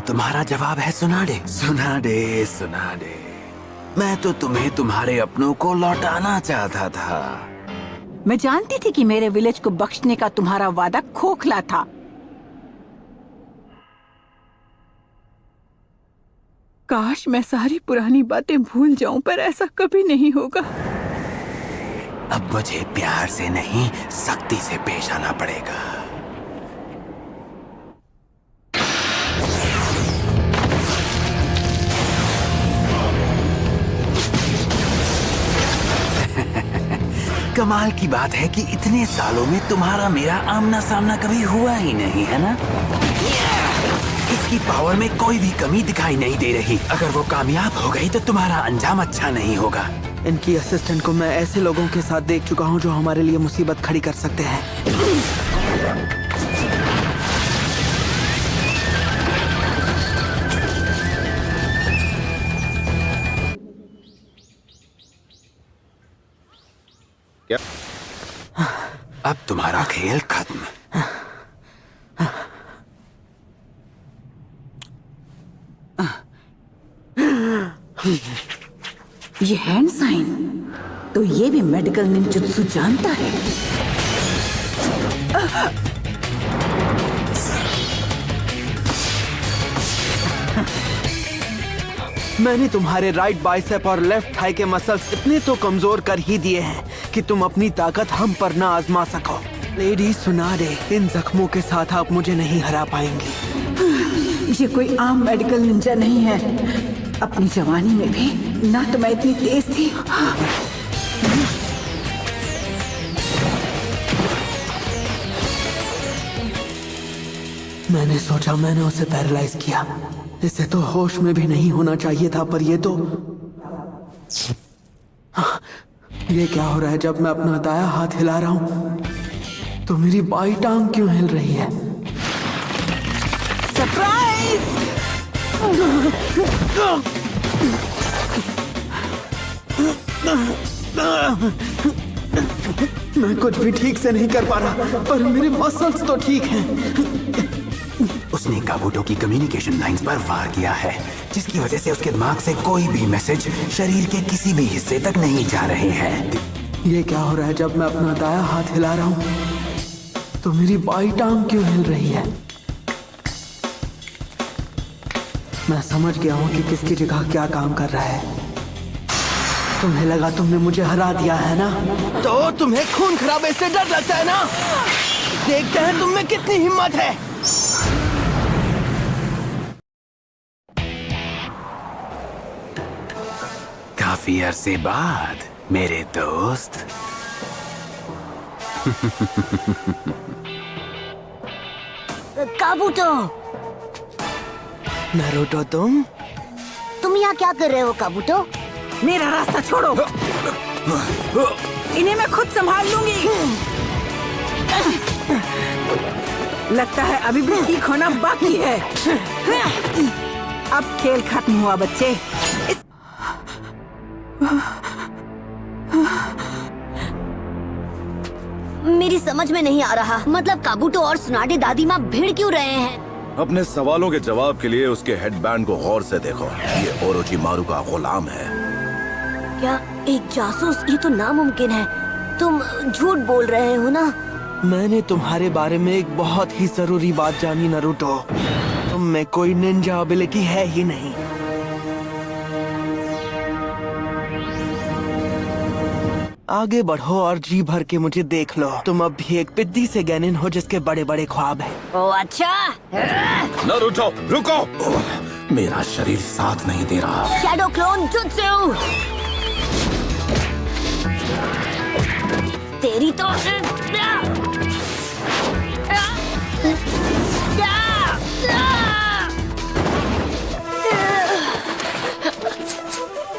तुम्हारा जवाब है सुनाडे। सुनाडे सुनाडे, मैं तो तुम्हें तुम्हारे अपनों को लौटाना चाहता था। मैं जानती थी कि मेरे विलेज को बख्शने का तुम्हारा वादा खोखला था। काश मैं सारी पुरानी बातें भूल जाऊं, पर ऐसा कभी नहीं होगा। अब मुझे प्यार से नहीं, सख्ती से पेश आना पड़ेगा। कमाल की बात है कि इतने सालों में तुम्हारा मेरा आमना सामना कभी हुआ ही नहीं, है ना? इसकी पावर में कोई भी कमी दिखाई नहीं दे रही। अगर वो कामयाब हो गई तो तुम्हारा अंजाम अच्छा नहीं होगा। इनकी असिस्टेंट को मैं ऐसे लोगों के साथ देख चुका हूँ जो हमारे लिए मुसीबत खड़ी कर सकते हैं। क्या? अब तुम्हारा खेल खत्म। ये हैंड साइन, तो ये भी मेडिकल निंजुत्सु जानता है। मैंने तुम्हारे राइट बाइसेप और लेफ्ट थाई के मसल्स इतने तो कमजोर कर ही दिए हैं कि तुम अपनी ताकत हम पर ना आजमा सको। लेडी सुनाडे, इन जख्मों के साथ आप मुझे नहीं हरा पाएंगी। ये कोई आम मेडिकल निंजा नहीं है। अपनी जवानी में भी ना तो मैं इतनी तेज थी। मैंने सोचा मैंने उसे पैरालाइज किया। इसे तो होश में भी नहीं होना चाहिए था, पर ये तो... ये क्या हो रहा है? जब मैं अपना दाया हाथ हिला रहा हूं तो मेरी बाई टांग क्यों हिल रही है? सरप्राइज! मैं कुछ भी ठीक से नहीं कर पा रहा, पर मेरे मसल्स तो ठीक हैं। उसने काबूटो की कम्युनिकेशन लाइंस पर वार किया है, जिसकी वजह से उसके दिमाग से कोई भी मैसेज शरीर के किसी भी हिस्से तक नहीं जा रहे हैं। ये क्या हो रहा है? जब मैं अपना दाया हाथ हिला रहा हूं तो मेरी बाई टांग क्यों हिल रही है? मैं समझ गया हूं कि किसकी जगह क्या काम कर रहा है। तुम्हें लगा तुमने मुझे हरा दिया है ना? तो तुम्हें खून खराबे से डर लगता है ना? देखते हैं तुम में कितनी हिम्मत है। काफी अरसे बाद मेरे दोस्त। काबूटो, नारुतो, तुम यहाँ क्या कर रहे हो काबूटो? मेरा रास्ता छोड़ो। इन्हें मैं खुद संभाल लूंगी। लगता है अभी भी ठीक होना बाकी है। अब खेल खत्म हुआ बच्चे। मेरी समझ में नहीं आ रहा। मतलब काबूटो और सुनाडे दादी माँ भिड़ क्यों रहे हैं? अपने सवालों के जवाब के लिए उसके हेडबैंड को गौर से देखो। ये ओरोचिमारू का गुलाम है। क्या एक जासूस? ये तो नामुमकिन है। तुम झूठ बोल रहे हो ना? मैंने तुम्हारे बारे में एक बहुत ही जरूरी बात जानी नारुतो। तुम में कोई निंजा एबिलिटी है ही नहीं। आगे बढ़ो और जी भर के मुझे देख लो। तुम अब भी एक पिद्दी से गैनिन हो जिसके बड़े बड़े ख्वाब हैं। ओ अच्छा। नारुतो, रुको! मेरा शरीर साथ नहीं दे रहा। Shadow clone jutsu! तेरी तो...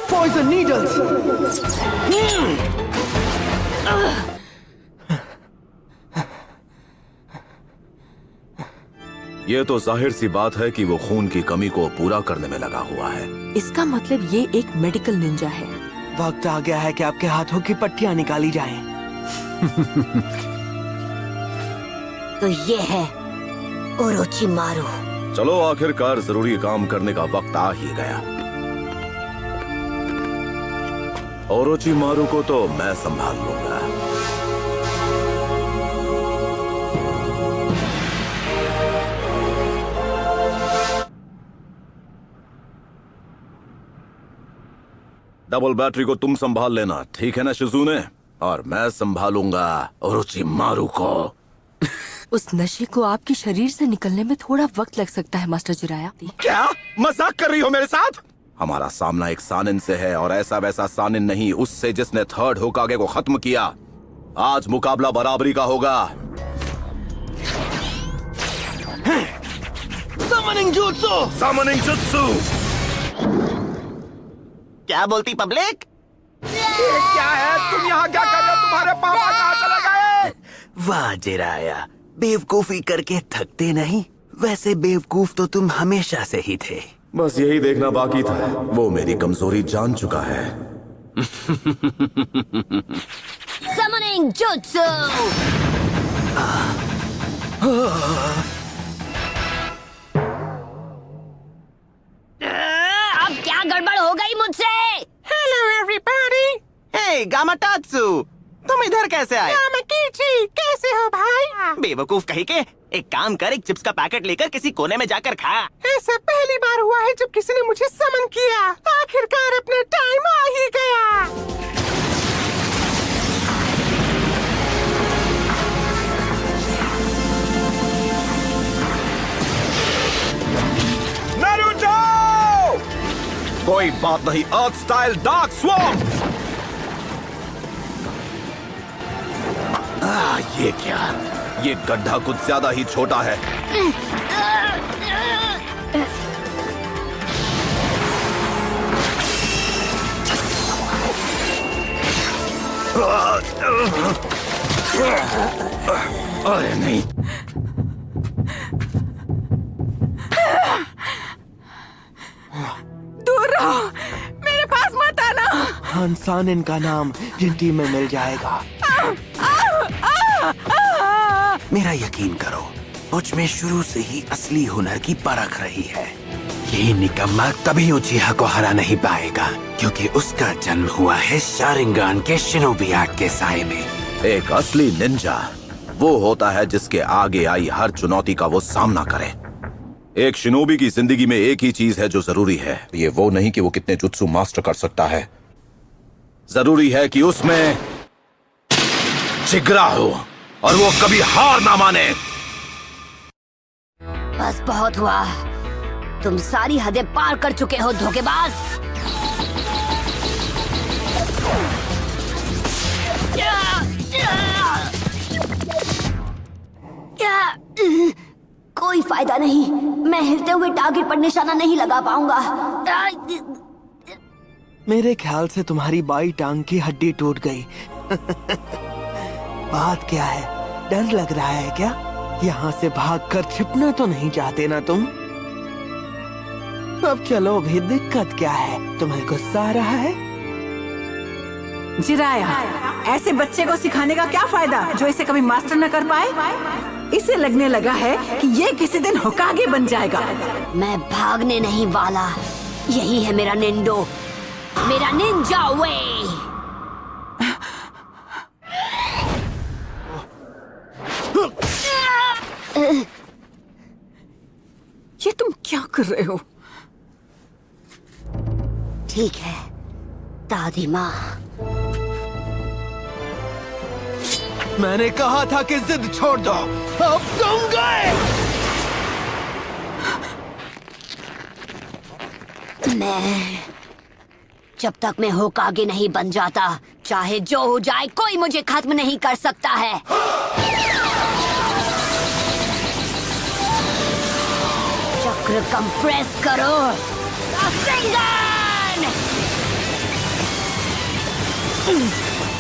Poison needles! ये तो जाहिर सी बात है कि वो खून की कमी को पूरा करने में लगा हुआ है। इसका मतलब ये एक मेडिकल निंजा है। वक्त आ गया है कि आपके हाथों की पट्टियां निकाली जाएं। तो ये है ओरोचिमारू। चलो आखिरकार जरूरी काम करने का वक्त आ ही गया। ओरोचिमारू को तो मैं संभाल लूंगा। डबल बैटरी को तुम संभाल लेना, ठीक है ना शिजुने? और मैं संभालूंगा ओरोचिमारू को। उस नशे को आपके शरीर से निकलने में थोड़ा वक्त लग सकता है मास्टर जिराया। क्या मजाक कर रही हो मेरे साथ? हमारा सामना एक सानिन से है, और ऐसा वैसा सानिन नहीं, उससे जिसने थर्ड होकागे को खत्म किया। आज मुकाबला बराबरी का होगा। Summoning jutsu! Summoning jutsu! क्या बोलती पब्लिक? ये क्या है? तुम यहाँ क्या कर रहे हो? तुम्हारे पापा कहाँ चले गए? वाह जिराया, बेवकूफी करके थकते नहीं। वैसे बेवकूफ तो तुम हमेशा से ही थे। बस यही देखना बाकी था। वो मेरी कमजोरी जान चुका है। Summoning jutsu. अब क्या गड़बड़ हो गई मुझसे? Hello everybody. हे गामाटात्सु, तुम इधर कैसे आए? गामाकीची, कैसे हो भाई? बेवकूफ कहीं के। एक काम कर, एक चिप्स का पैकेट लेकर किसी कोने में जाकर खा। ऐसा पहली बार हुआ है जब किसी ने मुझे समन किया। आखिरकार अपना टाइम आ ही गया। नारुतो! कोई बात नहीं, अर्थ स्टाइल डार्क स्वॉर्म। ये क्या? ये गड्ढा कुछ ज्यादा ही छोटा है। अरे नहीं। दूर रहो, मेरे पास मत आना। हंसान इनका नाम जिंटी में मिल जाएगा। मेरा यकीन करो, मुझ में शुरू से ही असली हुनर की परख रही है। ये निकम्मा कभी उचिहा को हरा नहीं पाएगा, क्योंकि उसका जन्म हुआ है शारिंगान के शिनोबी आर्ट के साए में। एक असली निंजा वो होता है जिसके आगे आई हर चुनौती का वो सामना करे। एक शिनोबी की जिंदगी में एक ही चीज है जो जरूरी है। ये वो नहीं कि वो कितने जुत्सु मास्टर कर सकता है, जरूरी है कि उसमें जिगरा हो और वो कभी हार ना माने। बस बहुत हुआ, तुम सारी हदें पार कर चुके हो धोखेबाज। कोई फायदा नहीं, मैं हिलते हुए टारगेट पर निशाना नहीं लगा पाऊंगा। मेरे ख्याल से तुम्हारी बाई टांग की हड्डी टूट गई। बात क्या है? डर लग रहा है क्या? यहाँ से भागकर छिपना तो नहीं चाहते ना तुम? अब चलो भी, दिक्कत क्या है? तुम्हें गुस्सा आ रहा है? जिराया, ऐसे बच्चे को सिखाने का क्या फायदा जो इसे कभी मास्टर न कर पाए? इसे लगने लगा है कि ये किसी दिन होकागे बन जाएगा। मैं भागने नहीं वाला, यही है मेरा निंडो, मेरा निंजा वे। ये तुम क्या कर रहे हो? ठीक है दादी माँ। मैंने कहा था कि जिद छोड़ दो, अब तुम गए। जब तक मैं होकागे नहीं बन जाता, चाहे जो हो जाए, कोई मुझे खत्म नहीं कर सकता है। चक्र कंप्रेस करो, रासेंगन!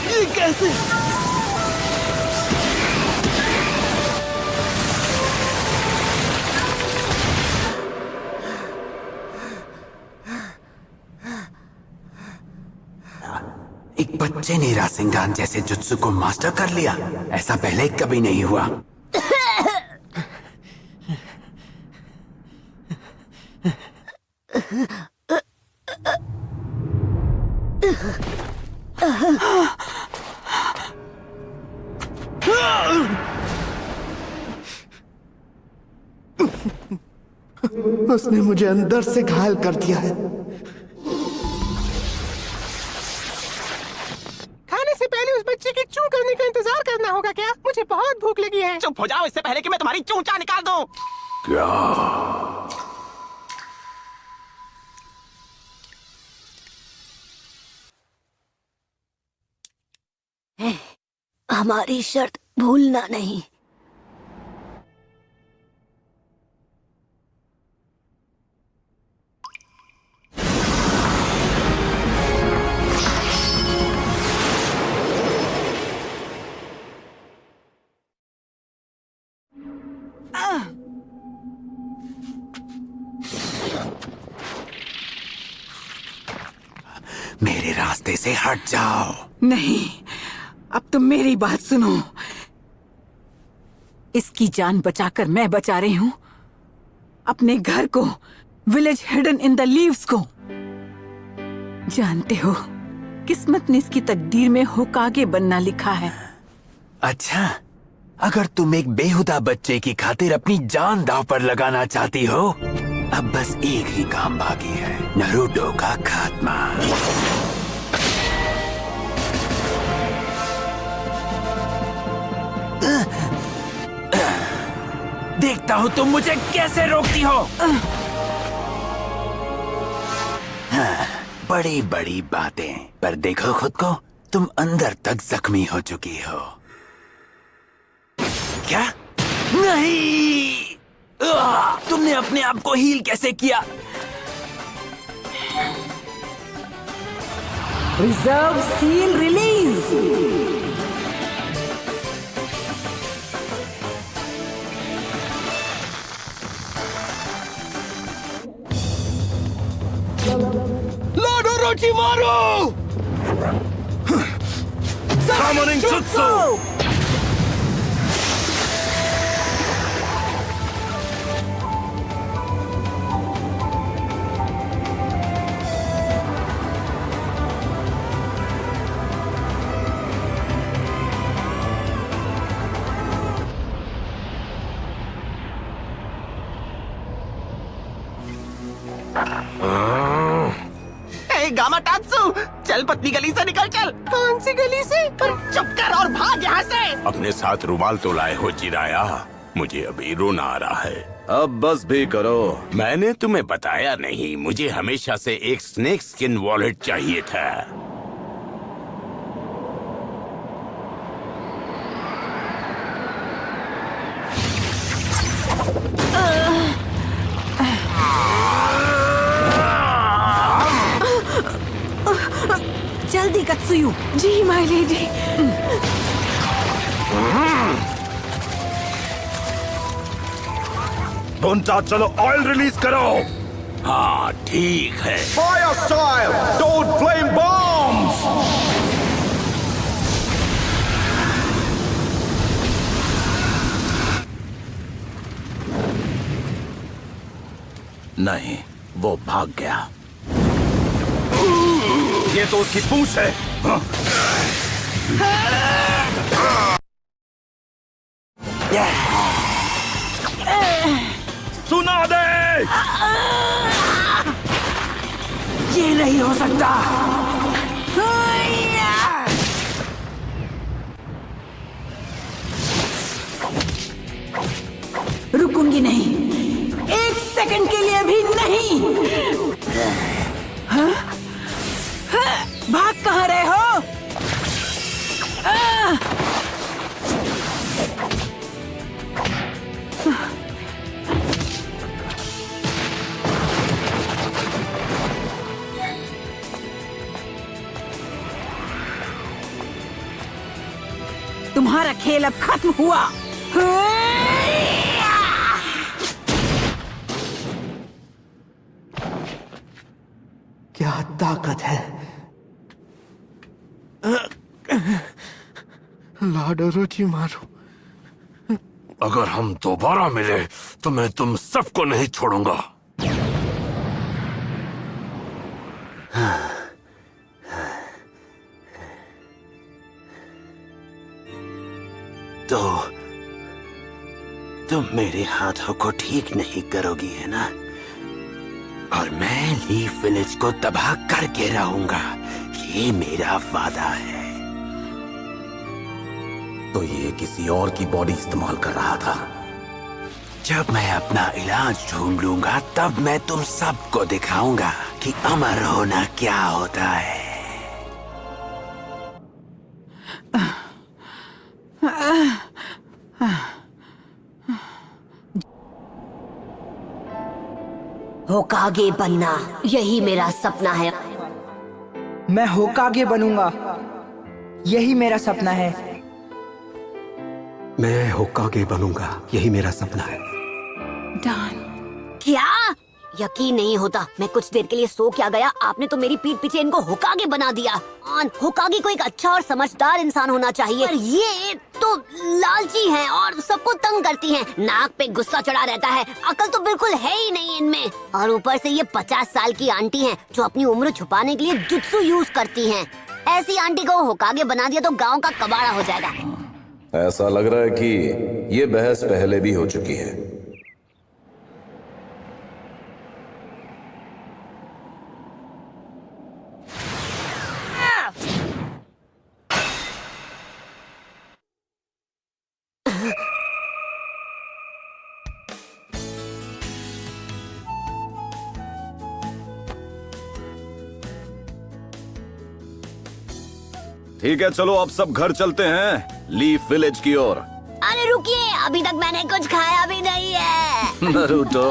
ये कैसे? एक बच्चे ने रासेंगान जैसे जुत्सु को मास्टर कर लिया, ऐसा पहले कभी नहीं हुआ। उसने मुझे अंदर से घायल कर दिया है। खाने से पहले उस बच्चे की चूं करने का इंतजार करना होगा क्या? मुझे बहुत भूख लगी है। चुप हो जाओ इससे पहले कि मैं तुम्हारी चूंचा निकाल दूं। क्या? हमारी शर्त भूलना नहीं। मेरे रास्ते से हट जाओ। नहीं, अब तुम मेरी बात सुनो। इसकी जान बचाकर मैं बचा रही हूँ अपने घर को, village hidden in the leaves को। जानते हो, किस्मत ने इसकी तकदीर में होकागे बनना लिखा है। अच्छा, अगर तुम एक बेहुदा बच्चे की खातिर अपनी जान दांव पर लगाना चाहती हो, अब बस एक ही काम बाकी है, नारुतो का खात्मा। देखता हूँ तुम मुझे कैसे रोकती हो। हाँ, बड़ी बड़ी बातें, पर देखो खुद को, तुम अंदर तक जख्मी हो चुकी हो। क्या? नहीं! तुमने अपने आप को हील कैसे किया? Reserve seal release. Lord Orochimaru! Summoning Jutsu! गामाटात्सु, चल पतली गली से निकल चल। कौन सी गली से? चुप कर और भाग यहाँ से। अपने साथ रुमाल तो लाए हो जिराया, मुझे अभी रोना आ रहा है। अब बस भी करो। मैंने तुम्हें बताया नहीं, मुझे हमेशा से एक स्नेक स्किन वॉलेट चाहिए था। जल्दी कत्सुयु। जी माय लेडी। बुंटा, चलो ऑयल रिलीज करो। हाँ ठीक है। Fire style, don't flame bombs. नहीं, वो भाग गया। ये तो उसकी पूंछ है। सुना दे। ये नहीं हो सकता। रुकूंगी नहीं, एक सेकंड के लिए भी नहीं। हाँ? हाँ? भाग कहाँ रहे हो? तुम्हारा खेल अब खत्म हुआ। क्या ताकत है लॉर्ड ओरोचिमारू। अगर हम दोबारा मिले तो मैं तुम सबको नहीं छोड़ूंगा। तो तुम मेरे हाथों को ठीक नहीं करोगी, है ना? और मैं लीफ विलेज को तबाह करके रहूंगा, ये मेरा वादा है। तो ये किसी और की बॉडी इस्तेमाल कर रहा था। जब मैं अपना इलाज ढूंढ लूंगा तब मैं तुम सबको दिखाऊंगा कि अमर होना क्या होता है। होकागे बनना, यही मेरा सपना है। मैं होकागे बनूंगा, यही मेरा सपना है। मैं होकागे बनूंगा, यही मेरा सपना है। क्या? यकीन नहीं होता, मैं कुछ देर के लिए सो क्या गया, आपने तो मेरी पीठ पीछे इनको होकागे बना दिया। होकागे को एक अच्छा और समझदार इंसान होना चाहिए, पर ये तो लालची हैं और सबको तंग करती हैं, नाक पे गुस्सा चढ़ा रहता है, अकल तो बिल्कुल है ही नहीं इनमें। और ऊपर से ये 50 साल की आंटी हैं जो अपनी उम्र छुपाने के लिए जुत्सु यूज करती हैं। ऐसी आंटी को होकागे बना दिया तो गाँव का कबाड़ा हो जाएगा। ऐसा लग रहा है कि ये बहस पहले भी हो चुकी है। ठीक है, चलो अब सब घर चलते हैं, लीफ विलेज की ओर। अरे रुकिए, अभी तक मैंने कुछ खाया भी नहीं है। नारुतो